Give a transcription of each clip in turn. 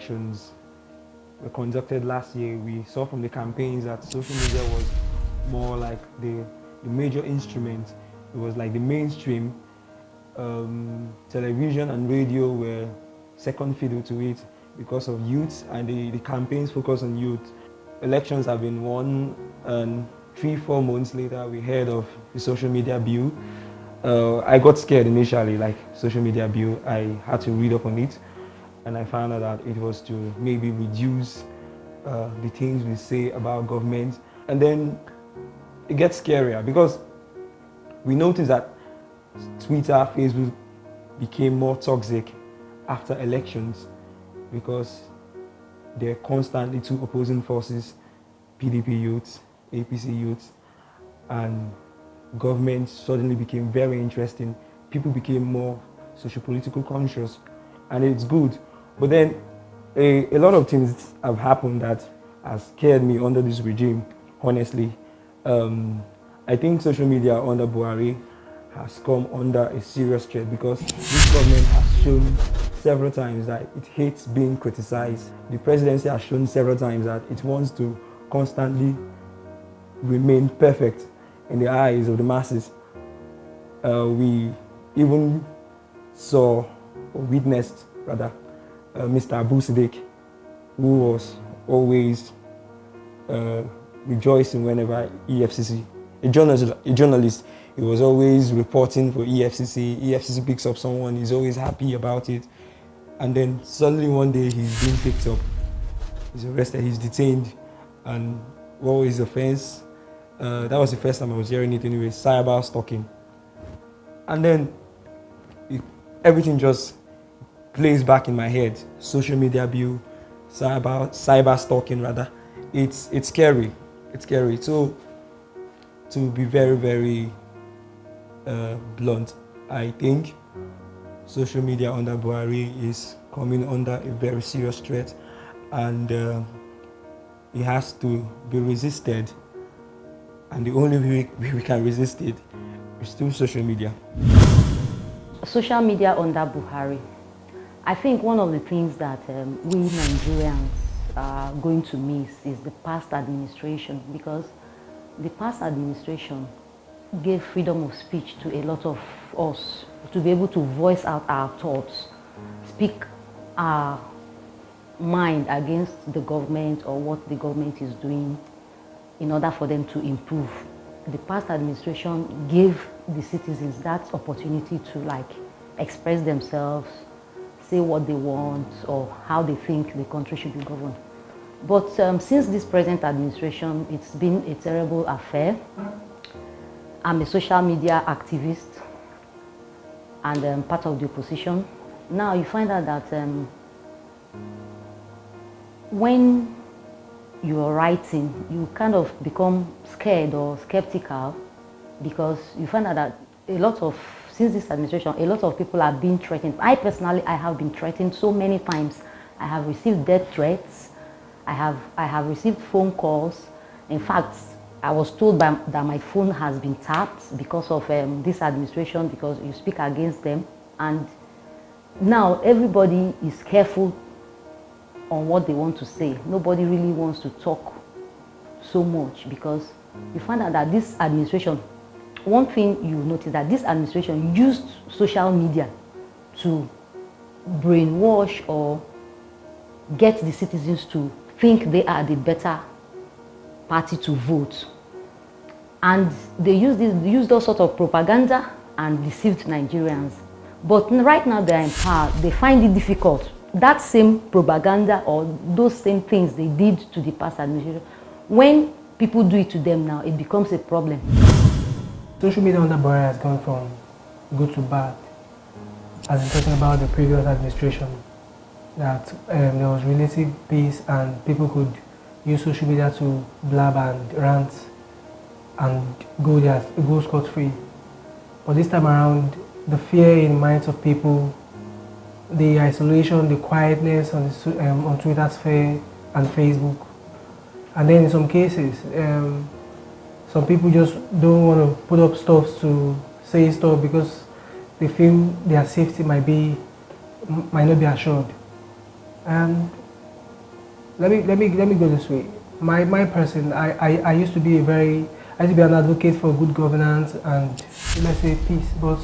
elections were conducted last year, we saw from the campaigns that social media was more like the major instrument. It was like the mainstream. Television and radio were second fiddle to it because of youth, and the campaigns focus on youth. Elections have been won, and 3-4 months later we heard of the social media bill. I got scared initially, like social media bill. I had to read up on it, and I found out that it was to maybe reduce the things we say about government. And then it gets scarier because we noticed that Twitter, Facebook became more toxic after elections because they're constantly two opposing forces, PDP youths, APC youths, and government suddenly became very interesting. People became more socio-political conscious, and it's good. But then a lot of things have happened that has scared me under this regime, honestly. I think social media under Buhari has come under a serious threat because this government has shown several times that it hates being criticized. The presidency has shown several times that it wants to constantly remain perfect in the eyes of the masses. We even saw or witnessed, rather, Mr. Abu Siddiq, who was always rejoicing whenever EFCC, a journalist, he was always reporting for EFCC. EFCC picks up someone, he's always happy about it. And then suddenly one day he's being picked up, he's arrested, he's detained. And what was his offense? That was the first time I was hearing it anyway, cyber stalking. And then everything just plays back in my head. Social media bill, cyber stalking rather. It's scary. It's scary. So to be very, very blunt, I think social media under Buhari is coming under a very serious threat, and it has to be resisted. And the only way we can resist it is through social media. Social media under Buhari. I think one of the things that we Nigerians are going to miss is the past administration, because the past administration gave freedom of speech to a lot of us to be able to voice out our thoughts, speak our mind against the government or what the government is doing in order for them to improve. The past administration gave the citizens that opportunity to express themselves, say what they want or how they think the country should be governed. But since this present administration, it's been a terrible affair. I'm a social media activist and part of the opposition. Now you find out that when you are writing, you kind of become scared or skeptical, because you find out that since this administration, a lot of people are being threatened. I personally, I have been threatened so many times. I have received death threats. I have received phone calls. In fact, I was told that my phone has been tapped because of this administration, because you speak against them. And now everybody is careful on what they want to say. Nobody really wants to talk so much, because you find out that this administration, one thing you notice, that this administration used social media to brainwash or get the citizens to think they are the better party to vote. And they used those sort of propaganda and deceived Nigerians. But right now they are in power, they find it difficult. That same propaganda or those same things they did to the past administration, when people do it to them now, it becomes a problem. Social media under Buhari has gone from good to bad. As in talking about the previous administration, that there was relative peace and people could use social media to blab and rant and go scot-free. But this time around, the fear in minds of people, the isolation, the quietness on Twitter sphere and Facebook, and then in some cases, some people just don't want to put up stuff to say stuff because they feel their safety might not be assured. And let me go this way. My person, I used to be an advocate for good governance and, let's say, peace. But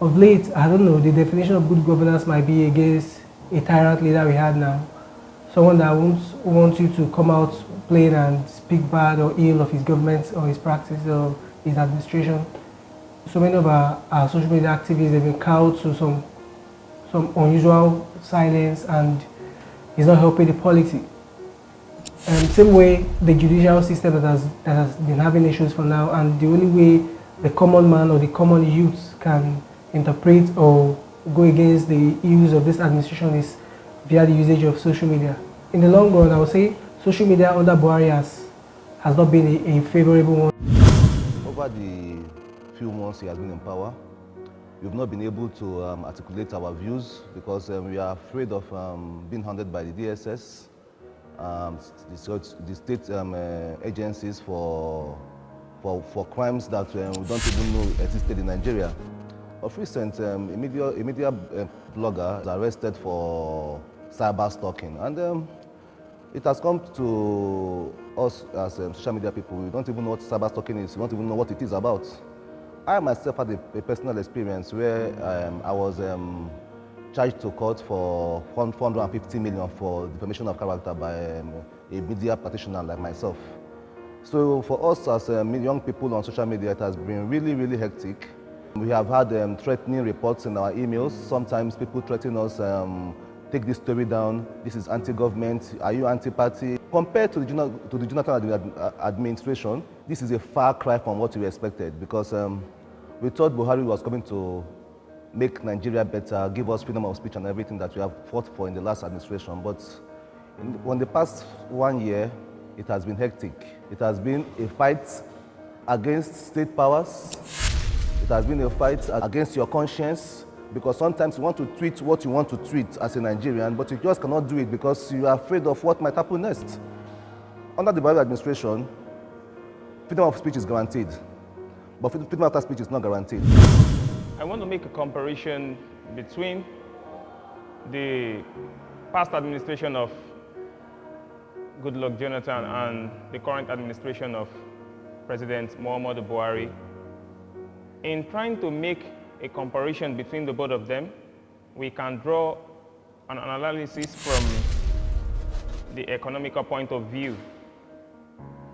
of late, I don't know, the definition of good governance might be against a tyrant leader we had now. Someone that wants you to come out plain and speak bad or ill of his government or his practice or his administration. So many of our social media activists have been cowed to some unusual silence, and it's not helping the polity. Same way the judicial system that has been having issues for now, and the only way the common man or the common youth can interpret or go against the use of this administration is via the usage of social media. In the long run, I would say social media under Buhari has not been a favorable one. Over the few months he has been in power, we've not been able to articulate our views because we are afraid of being hounded by the DSS, the state agencies for crimes that we don't even know existed in Nigeria. Of recent, a media blogger was arrested for cyber stalking, and it has come to us as social media people. We don't even know what cyber stalking is. We don't even know what it is about. I myself had a personal experience where I was charged to court for 450 million for defamation of character by a media practitioner like myself. So for us as young people on social media, it has been really, really hectic. We have had threatening reports in our emails. Sometimes people threaten us, take this story down, this is anti-government, are you anti-party? Compared to the Jonathan administration, this is a far cry from what we expected, because we thought Buhari was coming to make Nigeria better, give us freedom of speech and everything that we have fought for in the last administration. But in the past 1 year, it has been hectic. It has been a fight against state powers. It has been a fight against your conscience, because sometimes you want to tweet what you want to tweet as a Nigerian, but you just cannot do it because you are afraid of what might happen next. Under the Buhari administration, freedom of speech is guaranteed, but freedom of speech is not guaranteed. I want to make a comparison between the past administration of Goodluck Jonathan and the current administration of President Muhammadu Buhari. In trying to make a comparison between the both of them, we can draw an analysis from the economical point of view.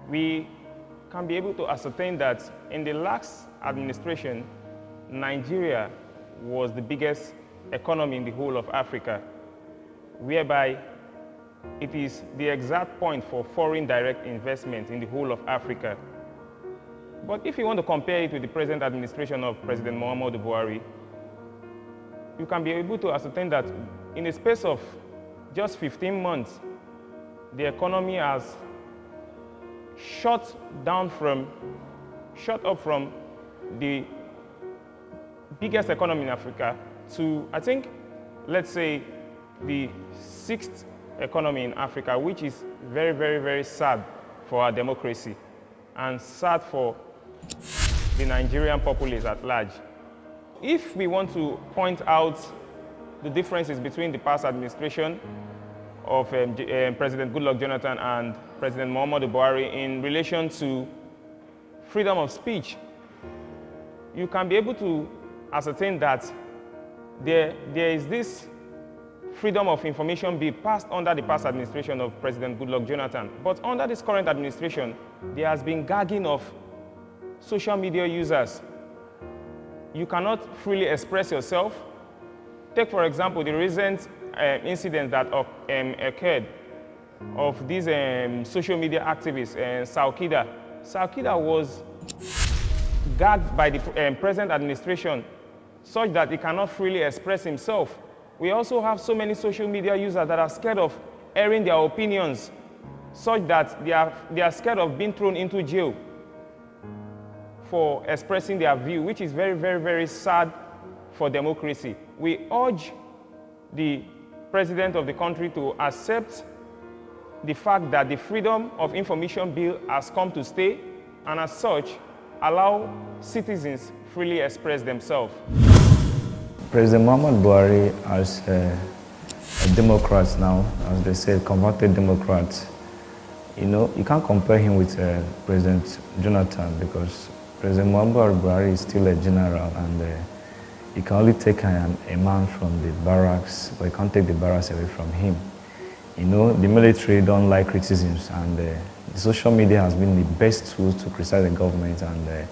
We can be able to ascertain that in the last administration, Nigeria was the biggest economy in the whole of Africa, whereby it is the exact point for foreign direct investment in the whole of Africa. But if you want to compare it with the present administration of President Muhammadu Buhari, you can be able to ascertain that in a space of just 15 months, the economy has shot up from the biggest economy in Africa to, I think, let's say, the 6th economy in Africa, which is very, very, very sad for our democracy and sad for the Nigerian populace at large. If we want to point out the differences between the past administration of President Goodluck Jonathan and President Muhammadu Buhari in relation to freedom of speech, you can be able to ascertain that there is this freedom of information bill passed under the past administration of President Goodluck Jonathan. But under this current administration, there has been gagging of social media users. You cannot freely express yourself. Take, for example, the recent incident that occurred of these social media activists, Saukida. Saukida was gagged by the present administration such that he cannot freely express himself. We also have so many social media users that are scared of airing their opinions, such that they are scared of being thrown into jail for expressing their view, which is very, very, very sad for democracy. We urge the president of the country to accept the fact that the Freedom of Information Bill has come to stay, and as such, allow citizens freely express themselves. President Muhammad Buhari has Democrats now, as they say, converted Democrats. You can't compare him with President Jonathan because President Muhammadu Buhari is still a general, and you can only take a man from the barracks, but you can't take the barracks away from him. The military don't like criticisms, and the social media has been the best tool to criticize the government, and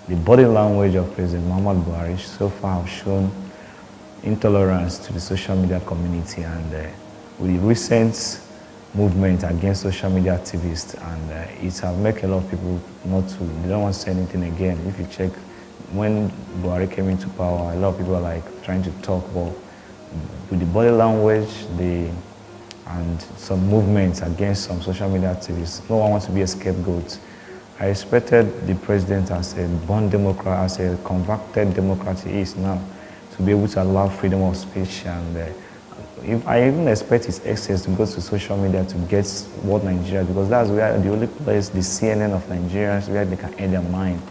the body language of President Muhammadu Buhari so far have shown intolerance to the social media community, and with the recent movement against social media activists, and it has made a lot of people they don't want to say anything again. If you check, when Buhari came into power, a lot of people are like trying to talk, but with the body language, and some movements against some social media activists, no one wants to be a scapegoat. I expected the president, as a born Democrat, as a converted Democrat he is now, to be able to allow freedom of speech, and if I even expect his access to go to social media to get what Nigeria, because that's where the only place, the CNN of Nigerians, where they can air their mind.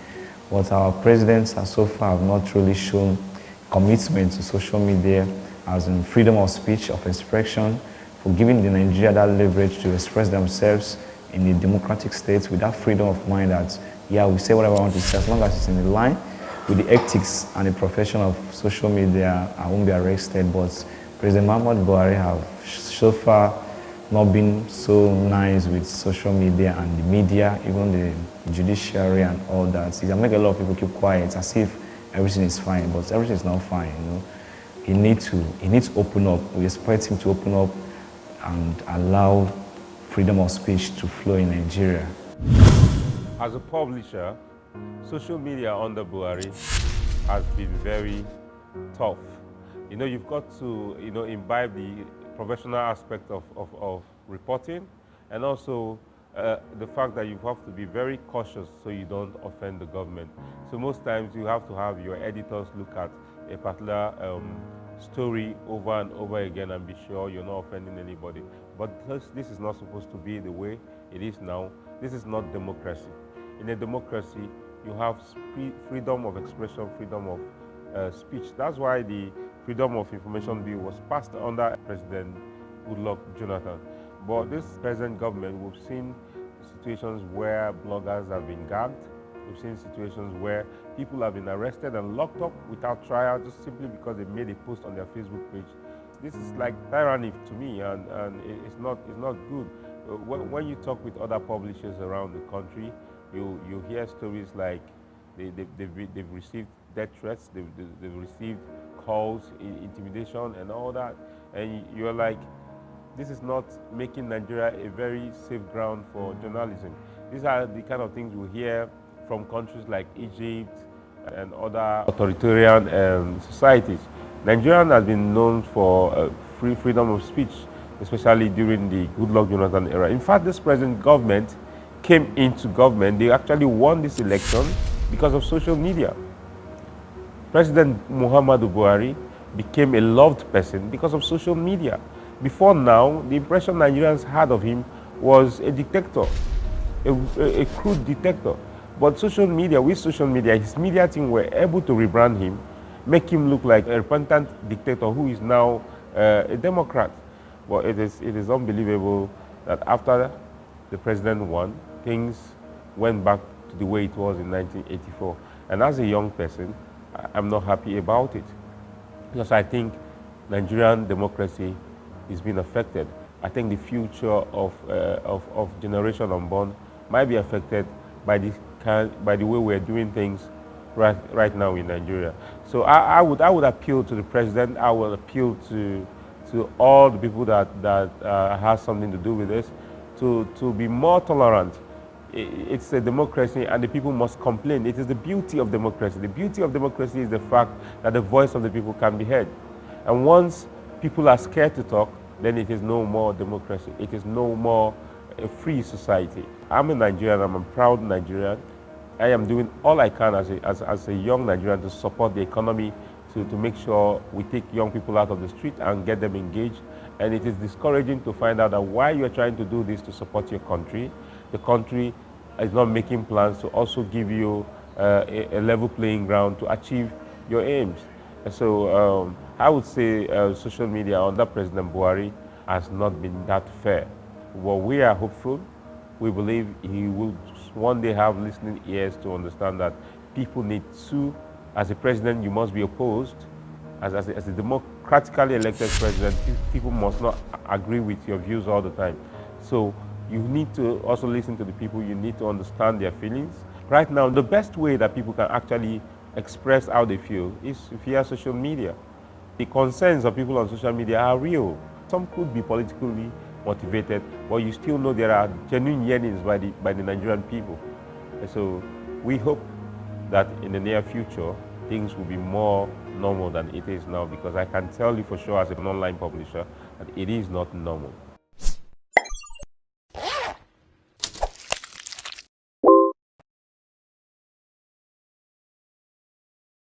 But our presidents so far have not really shown commitment to social media as in freedom of speech, of expression, for giving the Nigeria that leverage to express themselves in a democratic state with that freedom of mind that, yeah, we say whatever I want to say, as long as it's in the line with the ethics and the profession of social media, I won't be arrested. But President Muhammadu Buhari have so far not been so nice with social media and the media, even the judiciary and all that. It can make a lot of people keep quiet as if everything is fine, but everything is not fine. He needs to open up. We expect him to open up and allow freedom of speech to flow in Nigeria. As a publisher, social media under Buhari has been very tough. You've got to, imbibe the professional aspect of reporting, and also the fact that you have to be very cautious so you don't offend the government. So most times you have to have your editors look at a particular story over and over again and be sure you're not offending anybody. But this is not supposed to be the way it is now. This is not democracy. In a democracy, you have freedom of expression, freedom of speech. That's why the Freedom of Information Bill was passed under President Goodluck Jonathan. But this present government, we've seen situations where bloggers have been gagged. We've seen situations where people have been arrested and locked up without trial just simply because they made a post on their Facebook page. This is like tyranny to me, and it's not good. When you talk with other publishers around the country, you hear stories like they've received death threats, they've received calls, intimidation, and all that, and you're like, this is not making Nigeria a very safe ground for journalism. These are the kind of things we hear from countries like Egypt and other authoritarian societies. Nigeria has been known for freedom of speech, especially during the Goodluck Jonathan era. In fact, this present government came into government, they actually won this election because of social media. President Muhammadu Buhari became a loved person because of social media. Before now, the impression Nigerians had of him was a dictator, a crude dictator. But social media, his media team were able to rebrand him, make him look like a repentant dictator who is now a Democrat. But it is unbelievable that after the president won, things went back to the way it was in 1984. And as a young person, I'm not happy about it, because I think Nigerian democracy is being affected. I think the future of generation unborn might be affected by the way we're doing things right now in Nigeria. So I would appeal to the president. I would appeal to all the people that has something to do with this, to be more tolerant. It's a democracy, and the people must complain. It is the beauty of democracy. The beauty of democracy is the fact that the voice of the people can be heard. And once people are scared to talk, then it is no more democracy. It is no more a free society. I'm a Nigerian. I'm a proud Nigerian. I am doing all I can as a young Nigerian to support the economy, to make sure we take young people out of the street and get them engaged. And it is discouraging to find out that while you are trying to do this to support your country, the country is not making plans to also give you a level playing ground to achieve your aims. And so I would say social media under President Buhari has not been that fair. But we are hopeful. We believe he will one day have listening ears to understand that people need to, as a president, you must be opposed. As a democratically elected president, people must not agree with your views all the time. So you need to also listen to the people. You need to understand their feelings. Right now, the best way that people can actually express how they feel is via social media. The concerns of people on social media are real. Some could be politically motivated, but you still know there are genuine yearnings by the Nigerian people. And so we hope that in the near future, things will be more normal than it is now, because I can tell you for sure as an online publisher that it is not normal.